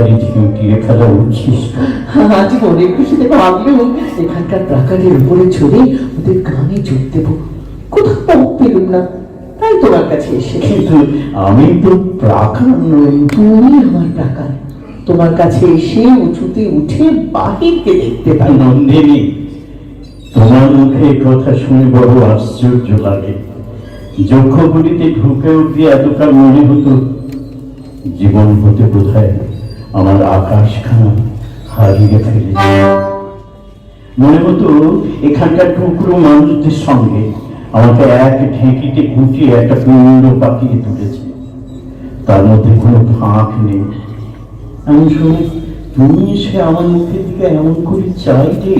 বাড়ি ঝিঁটিয়ে ফেলা উচ্ছিষ্ট। আজ মনে খুশিতে ভাবলেও এখানকার প্রাকারের উপরে চড়ে ওদের গানে যোগ দেব, কোথাও পথ পেলুম না, তাই তোমার কাছে এসে। কিন্তু আমি তো প্রাকার নই। তুমি আমার প্রাকার, তোমার কাছে এসে উঁচুতে উঠে বাহিরকে দেখতে পাই। নন্দিনী, তোমার মুখে এই কথা শুনে বড় আশ্চর্য লাগে। যক্ষগুলিতে ঢুকে উঠতে এতকাল মনে হতো জীবন হতে বোধহয় আমার আকাশখানা হারিয়ে ফেলেছে। মনে হতো এখানকার টুকরো মানুষদের সঙ্গে আমাকে এক ঢেঁকিতে গুটিয়ে একটা পিণ্ড পাকিয়ে তুলেছে, তার মধ্যে কোনো ফাঁক নেই। এমন সময় তুমি এসে আমার মুখের দিকে এমন করে চাইলে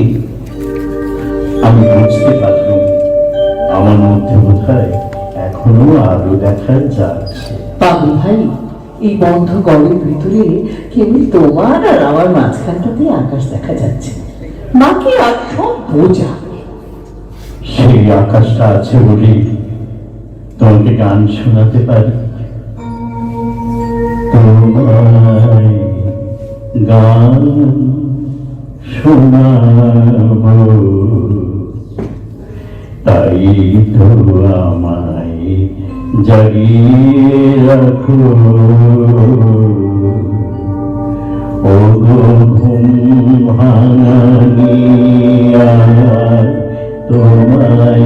আমি বুঝতে পারলাম আমার মধ্যে বোধহয় এখনো আলো দেখা যাচ্ছে। পাগল ভাই, এই বন্ধ গড়ের ভিতরে কেবল তোমার আর আমার মাঝখানটাতে আকাশ দেখা যাচ্ছে, বাকি আর সব বোঝা। সেই আকাশটা আছে বলে তোমাকে গান শোনাতে পারি। তোমায় গান শোনাব, তাই তো আমায় জাগিয়ে রাখো। ও গো ঘুম ভাঙানিয়া তোমায়